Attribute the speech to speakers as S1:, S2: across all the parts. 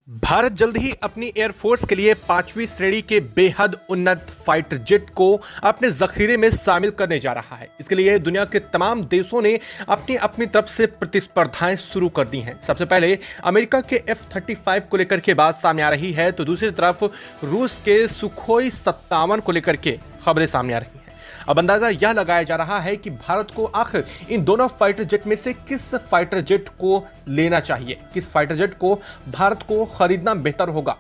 S1: भारत जल्द ही अपनी एयरफोर्स के लिए 5वीं श्रेणी के बेहद उन्नत फाइटर जेट को अपने जखीरे में शामिल करने जा रहा है। इसके लिए दुनिया के तमाम देशों ने अपनी अपनी तरफ से प्रतिस्पर्धाएं शुरू कर दी हैं। सबसे पहले अमेरिका के F-35 को लेकर के बात सामने आ रही है, तो दूसरी तरफ रूस के सुखोई 57 को लेकर के खबरें सामने आ रही हैं। अब अंदाजा यह लगाया जा रहा है कि भारत को आखिर इन दोनों फाइटर जेट में से किस फाइटर जेट को लेना चाहिए, किस फाइटर जेट को भारत को खरीदना बेहतर होगा।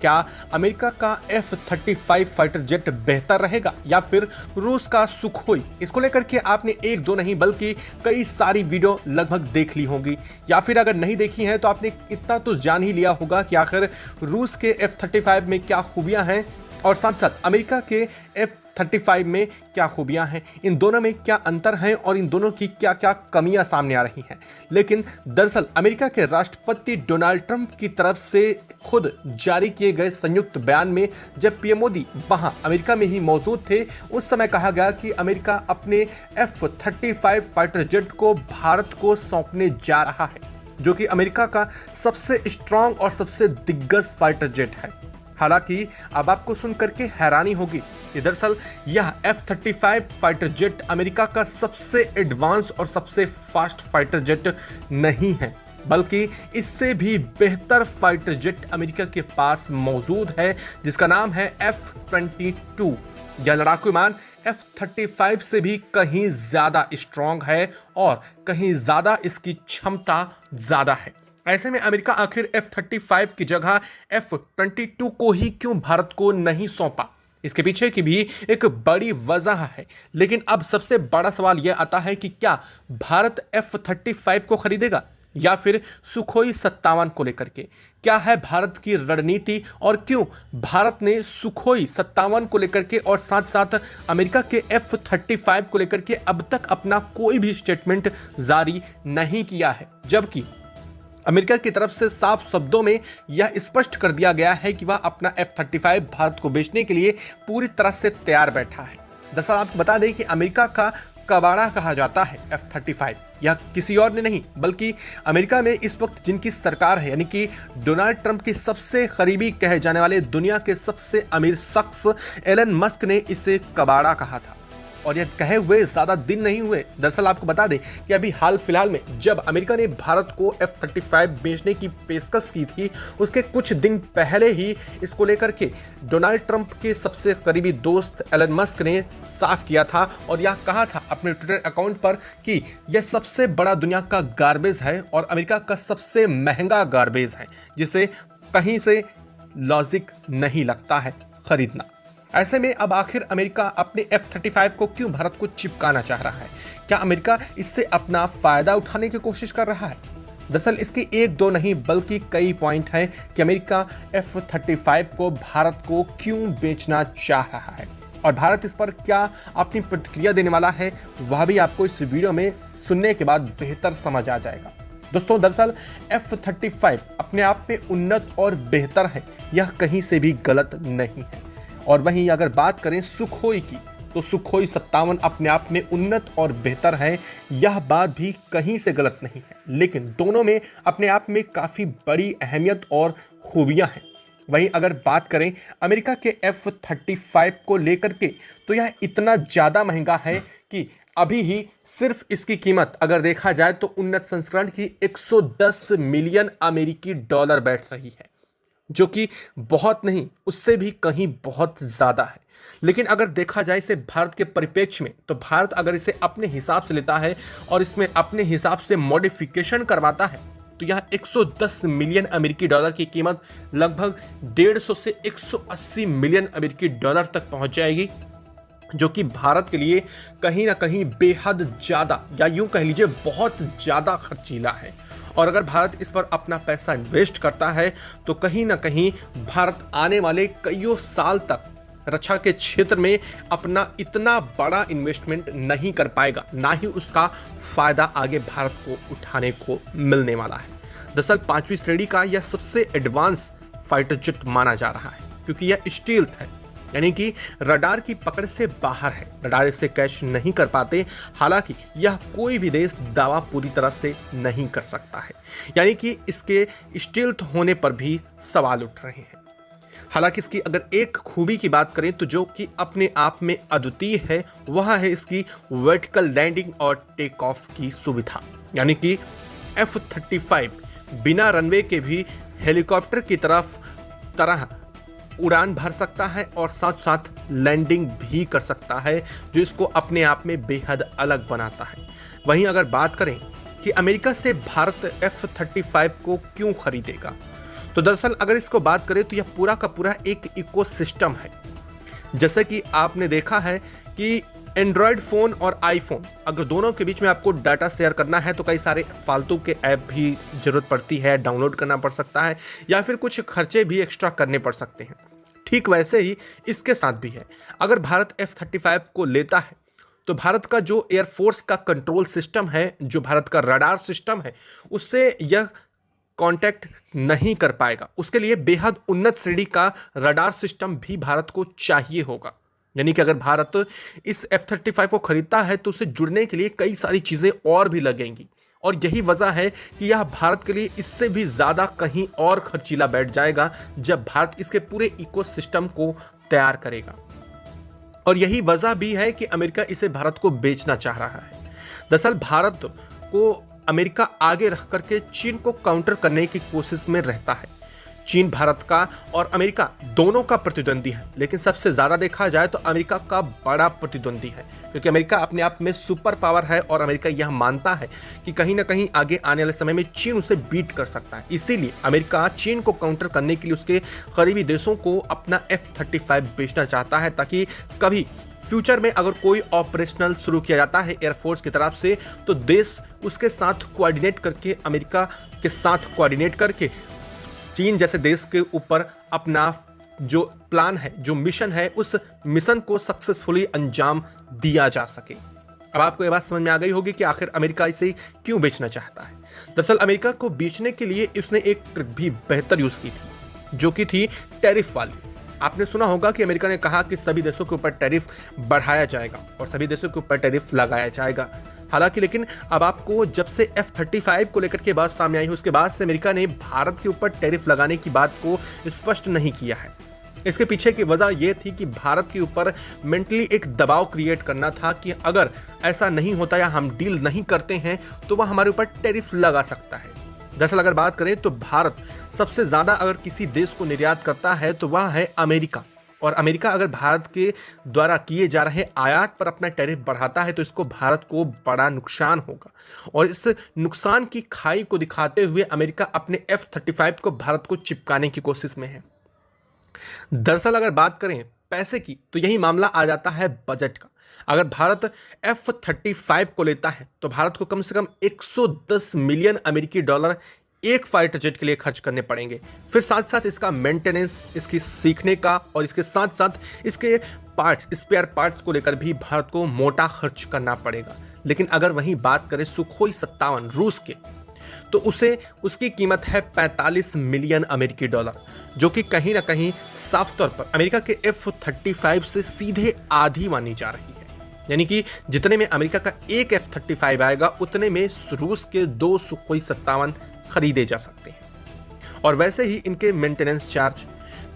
S1: क्या अमेरिका का F-35 फाइटर जेट बेहतर रहेगा या फिर रूस का सुखोई? इसको लेकर के आपने एक दो नहीं बल्कि कई सारी वीडियो लगभग देख ली होंगी, या फिर अगर नहीं देखी हैं तो आपने इतना तो जान ही लिया होगा कि आखिर रूस के F-35 में क्या खूबियां हैं और साथ साथ अमेरिका के F-35 में क्या खूबियां हैं, इन दोनों में क्या अंतर हैं और इन दोनों की क्या क्या कमियां सामने आ रही हैं। लेकिन दरअसल अमेरिका के राष्ट्रपति डोनाल्ड ट्रंप की तरफ से खुद जारी किए गए संयुक्त बयान में जब पीएम मोदी वहां अमेरिका में ही मौजूद थे, उस समय कहा गया कि अमेरिका अपने F-35 फाइटर जेट को भारत को सौंपने जा रहा है, जो कि अमेरिका का सबसे स्ट्रांग और सबसे दिग्गज फाइटर जेट है। हालांकि अब आपको सुन करके हैरानी होगी कि दरअसल यह F-35 फाइटर जेट अमेरिका का सबसे एडवांस और सबसे फास्ट फाइटर जेट नहीं है, बल्कि इससे भी बेहतर फाइटर जेट अमेरिका के पास मौजूद है, जिसका नाम है F-22। यह लड़ाकू विमान F-35 से भी कहीं ज्यादा स्ट्रांग है और कहीं ज्यादा इसकी क्षमता ज्यादा है। ऐसे में अमेरिका आखिर F-35 की जगह F-22 को ही क्यों भारत को नहीं सौंपा? इसके पीछे की भी एक बड़ी वजह है। लेकिन अब सबसे बड़ा सवाल यह आता है कि क्या भारत F-35 को खरीदेगा या फिर सुखोई 57 को लेकर के? क्या है भारत की रणनीति और क्यों भारत ने सुखोई 57 को लेकर के और साथ साथ अमेरिका के F-35 को लेकर के अब तक अपना कोई भी स्टेटमेंट जारी नहीं किया है, जबकि अमेरिका की तरफ से साफ शब्दों में यह स्पष्ट कर दिया गया है कि वह अपना F-35 भारत को बेचने के लिए पूरी तरह से तैयार बैठा है। दरअसल आपको बता दें कि अमेरिका का कबाड़ा कहा जाता है F-35, यह किसी और ने नहीं बल्कि अमेरिका में इस वक्त जिनकी सरकार है, यानी कि डोनाल्ड ट्रंप के सबसे करीबी कहे जाने वाले दुनिया के सबसे अमीर शख्स एलन मस्क ने इसे कबाड़ा कहा था। और यह कहे हुए ज्यादा दिन नहीं हुए। दरअसल आपको बता दें कि अभी हाल फिलहाल में जब अमेरिका ने भारत को F-35 बेचने की पेशकश की थी, उसके कुछ दिन पहले ही इसको लेकर के डोनाल्ड ट्रंप के सबसे करीबी दोस्त एलन मस्क ने साफ किया था और यह कहा था अपने ट्विटर अकाउंट पर कि यह सबसे बड़ा दुनिया का गार्बेज है और अमेरिका का सबसे महंगा गार्बेज है, जिसे कहीं से लॉजिक नहीं लगता है खरीदना। ऐसे में अब आखिर अमेरिका अपने F-35 को क्यों भारत को चिपकाना चाह रहा है? क्या अमेरिका इससे अपना फायदा उठाने की कोशिश कर रहा है? दरअसल इसकी एक दो नहीं बल्कि कई पॉइंट हैं कि अमेरिका F-35 को भारत को क्यों बेचना चाह रहा है और भारत इस पर क्या अपनी प्रतिक्रिया देने वाला है, वह भी आपको इस वीडियो में सुनने के बाद बेहतर समझ आ जाएगा। दोस्तों, दरअसल F-35 अपने आप में उन्नत और बेहतर है, यह कहीं से भी गलत नहीं है। और वहीं अगर बात करें सुखोई की, तो सुखोई 57 अपने आप में उन्नत और बेहतर है, यह बात भी कहीं से गलत नहीं है। लेकिन दोनों में अपने आप में काफ़ी बड़ी अहमियत और खूबियां हैं। वहीं अगर बात करें अमेरिका के F-35 को लेकर के, तो यह इतना ज़्यादा महंगा है कि अभी ही सिर्फ इसकी कीमत अगर देखा जाए तो उन्नत संस्करण की 110 मिलियन अमेरिकी डॉलर बैठ रही है, जो कि बहुत नहीं, उससे भी कहीं बहुत ज्यादा है। लेकिन अगर देखा जाए इसे भारत के परिप्रेक्ष्य में, तो भारत अगर इसे अपने हिसाब से लेता है और इसमें अपने हिसाब से मॉडिफिकेशन करवाता है, तो यह 110 मिलियन अमेरिकी डॉलर की कीमत लगभग 150 से 180 मिलियन अमेरिकी डॉलर तक पहुंच जाएगी, जो कि भारत के लिए कहीं ना कहीं बेहद ज्यादा, या यूं कह लीजिए बहुत ज्यादा खर्चीला है। और अगर भारत इस पर अपना पैसा इन्वेस्ट करता है तो कहीं ना कहीं भारत आने वाले कईयों साल तक रक्षा के क्षेत्र में अपना इतना बड़ा इन्वेस्टमेंट नहीं कर पाएगा, ना ही उसका फायदा आगे भारत को उठाने को मिलने वाला है। दरअसल 5वीं श्रेणी का यह सबसे एडवांस फाइटर जेट माना जा रहा है, क्योंकि यह स्टील्थ है, यानी कि रडार की पकड़ से बाहर है, रडार इसे कैच नहीं कर पाते। हालांकि यह कोई भी देश दावा पूरी तरह से नहीं कर सकता है, यानी कि इसके स्टील्थ होने पर भी सवाल उठ रहे हैं। हालांकि इसकी अगर एक खूबी की बात करें तो जो कि अपने आप में अद्वितीय है, वह है इसकी वर्टिकल लैंडिंग और टेक ऑफ की सुविधा। यानी कि F-35 बिना रनवे के भी हेलीकॉप्टर की तरह उड़ान भर सकता है और साथ साथ लैंडिंग भी कर सकता है, जो इसको अपने आप में बेहद अलग बनाता है। वहीं अगर बात करें कि अमेरिका से भारत F-35 को क्यों खरीदेगा, तो दरअसल अगर इसको बात करें तो यह पूरा का पूरा एक इकोसिस्टम है। जैसे कि आपने देखा है कि एंड्रॉयड फोन और आईफोन, अगर दोनों के बीच में आपको डाटा शेयर करना है तो कई सारे फालतू के ऐप भी जरूरत पड़ती है, डाउनलोड करना पड़ सकता है या फिर कुछ खर्चे भी एक्स्ट्रा करने पड़ सकते हैं। ठीक वैसे ही इसके साथ भी है। अगर भारत F-35 को लेता है तो भारत का जो एयरफोर्स का कंट्रोल सिस्टम है, जो भारत का रडार सिस्टम है, उससे यह कांटेक्ट नहीं कर पाएगा। उसके लिए बेहद उन्नत श्रेणी का रडार सिस्टम भी भारत को चाहिए होगा। यानी कि अगर भारत इस F-35 को खरीदता है तो उसे जुड़ने के लिए कई सारी चीजें और भी लगेंगी, और यही वजह है कि यह भारत के लिए इससे भी ज्यादा कहीं और खर्चीला बैठ जाएगा जब भारत इसके पूरे इकोसिस्टम को तैयार करेगा। और यही वजह भी है कि अमेरिका इसे भारत को बेचना चाह रहा है। दरअसल भारत को अमेरिका आगे रख करके चीन को काउंटर करने की कोशिश में रहता है। चीन भारत का और अमेरिका दोनों का प्रतिद्वंदी है, लेकिन सबसे ज्यादा देखा जाए तो अमेरिका का बड़ा प्रतिद्वंदी है, क्योंकि अमेरिका अपने आप में सुपर पावर है और अमेरिका यह मानता है कि कहीं ना कहीं आगे आने वाले समय में चीन उसे बीट कर सकता है। इसीलिए अमेरिका चीन को काउंटर करने के लिए उसके करीबी देशों को अपना F-35 बेचना चाहता है, ताकि कभी फ्यूचर में अगर कोई ऑपरेशनल शुरू किया जाता है एयरफोर्स की तरफ से तो देश उसके साथ कोऑर्डिनेट करके, अमेरिका के साथ कोऑर्डिनेट करके चीन जैसे देश के ऊपर अपना जो प्लान है, जो मिशन है, उस मिशन को सक्सेसफुली अंजाम दिया जा सके। अब आपको ये बात समझ में आ गई होगी कि आखिर अमेरिका इसे क्यों बेचना चाहता है। दरअसल अमेरिका को बेचने के लिए उसने एक ट्रिक भी बेहतर यूज की थी, जो कि थी टैरिफ वाली। आपने सुना होगा कि अमेरिका ने कहा कि सभी देशों के ऊपर टैरिफ बढ़ाया जाएगा और सभी देशों के ऊपर टैरिफ लगाया जाएगा। हालांकि लेकिन अब आपको जब से F-35 को लेकर के बात सामने आई है, उसके बाद से अमेरिका ने भारत के ऊपर टैरिफ लगाने की बात को स्पष्ट नहीं किया है। इसके पीछे की वजह यह थी कि भारत के ऊपर मेंटली एक दबाव क्रिएट करना था कि अगर ऐसा नहीं होता या हम डील नहीं करते हैं तो वह हमारे ऊपर टैरिफ लगा सकता है। दरअसल अगर बात करें तो भारत सबसे ज्यादा अगर किसी देश को निर्यात करता है तो वह है अमेरिका, और अमेरिका अगर भारत के द्वारा किए जा रहे आयात पर अपना टैरिफ बढ़ाता है तो इसको भारत को बड़ा नुकसान होगा, और इस नुकसान की खाई को दिखाते हुए अमेरिका अपने F-35 को भारत को चिपकाने की कोशिश में है। दरअसल अगर बात करें पैसे की तो यही मामला आ जाता है बजट का। अगर भारत F-35 को लेता है तो भारत को कम से कम 110 मिलियन अमेरिकी डॉलर एक फाइटर जेट के लिए खर्च करने पड़ेंगे। फिर साथ साथ इसका मेंटेनेंस, इसकी सीखने का और इसके साथ साथ इसके पार्ट्स, स्पेयर पार्ट्स को लेकर भी भारत को मोटा खर्च करना पड़ेगा। लेकिन अगर वहीं बात करें सुखोई 57 रूस के, तो उसकी कीमत है 45 मिलियन अमेरिकी डॉलर, जो कि कहीं ना कहीं साफ तौर पर अमेरिका के F-35 से सीधे आधी मानी जा रही है। यानी कि जितने में अमेरिका का एक F-35 आएगा उतने में रूस के 2 सुखोई 57 खरीदे जा सकते हैं। और वैसे ही इनके मेंटेनेंस चार्ज,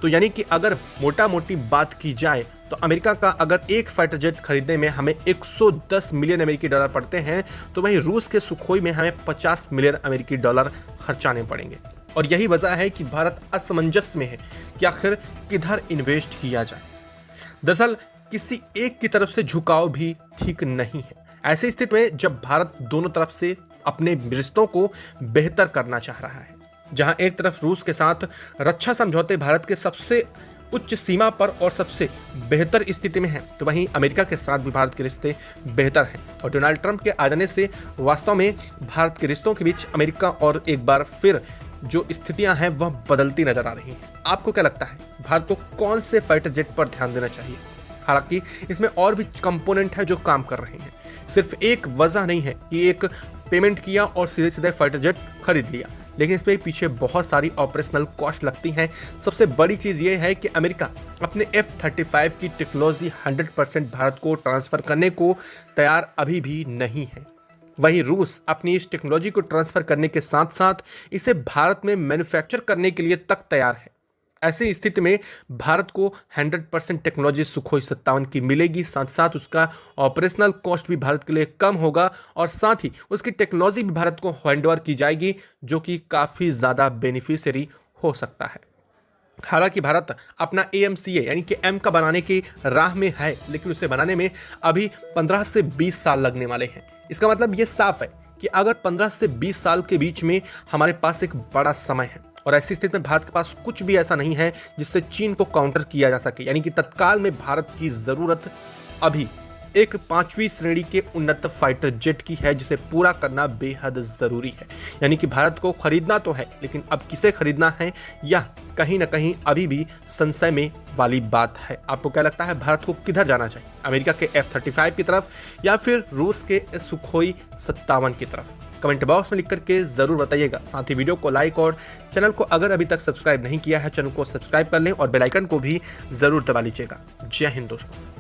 S1: तो यानी कि अगर मोटा मोटी बात की जाए तो अमेरिका का अगर एक फाइटर जेट खरीदने में हमें 110 मिलियन अमेरिकी डॉलर पड़ते हैं, तो वहीं रूस के सुखोई में हमें 50 मिलियन अमेरिकी डॉलर खर्चाने पड़ेंगे। और यही वजह है कि भारत असमंजस में है कि आखिर किधर इन्वेस्ट किया जाए। दरअसल किसी एक की तरफ से झुकाव भी ठीक नहीं है। ऐसी स्थिति में जब भारत दोनों तरफ से अपने रिश्तों को बेहतर करना चाह रहा है, जहां एक तरफ रूस के साथ रक्षा समझौते भारत के सबसे उच्च सीमा पर और सबसे बेहतर स्थिति में है, तो वहीं अमेरिका के साथ भी भारत के रिश्ते बेहतर हैं। और डोनाल्ड ट्रंप के आ जाने से वास्तव में भारत के रिश्तों के बीच अमेरिका और एक बार फिर जो स्थितियां हैं वह बदलती नजर आ रही हैं। आपको क्या लगता है, भारत को कौन से फाइटर जेट पर ध्यान देना चाहिए? हालांकि इसमें और भी कंपोनेंट है जो काम कर रहे हैं, सिर्फ एक वजह नहीं है कि एक पेमेंट किया और सीधे सीधे फाइटर जेट खरीद लिया। लेकिन इसमें पीछे बहुत सारी ऑपरेशनल कॉस्ट लगती हैं। सबसे बड़ी चीज़ ये है कि अमेरिका अपने F-35 की टेक्नोलॉजी 100% भारत को ट्रांसफ़र करने को तैयार अभी भी नहीं है। वहीं रूस अपनी इस टेक्नोलॉजी को ट्रांसफ़र करने के साथ साथ इसे भारत में मैन्युफैक्चर करने के लिए तक तैयार है। ऐसी स्थिति में भारत को 100% टेक्नोलॉजी सुखोई 57 की मिलेगी, साथ साथ उसका ऑपरेशनल कॉस्ट भी भारत के लिए कम होगा और साथ ही उसकी टेक्नोलॉजी भी भारत को हैंडओवर की जाएगी, जो कि काफ़ी ज़्यादा बेनिफिशियरी हो सकता है। हालांकि भारत अपना AMCA यानी कि एम का बनाने की राह में है, लेकिन उसे बनाने में अभी 15 से 20 साल लगने वाले हैं। इसका मतलब ये साफ है कि अगर 15 से 20 साल के बीच में हमारे पास एक बड़ा समय है और ऐसी स्थिति में भारत के पास कुछ भी ऐसा नहीं है जिससे चीन को काउंटर किया जा सके, यानी कि तत्काल में भारत की जरूरत अभी एक 5वीं श्रेणी के उन्नत फाइटर जेट की है, जिसे पूरा करना बेहद जरूरी है। यानी कि भारत को खरीदना तो है, लेकिन अब किसे खरीदना है यह कहीं ना कहीं अभी भी संशय में वाली बात है। आपको क्या लगता है, भारत को किधर जाना चाहिए, अमेरिका के F-35 की तरफ या फिर रूस के सुखोई 57 की तरफ? कमेंट बॉक्स में लिख करके जरूर बताइएगा। साथ ही वीडियो को लाइक और चैनल को अगर अभी तक सब्सक्राइब नहीं किया है, चैनल को सब्सक्राइब कर लें और बेल आइकन को भी जरूर दबा लीजिएगा। जय हिंद दोस्तों।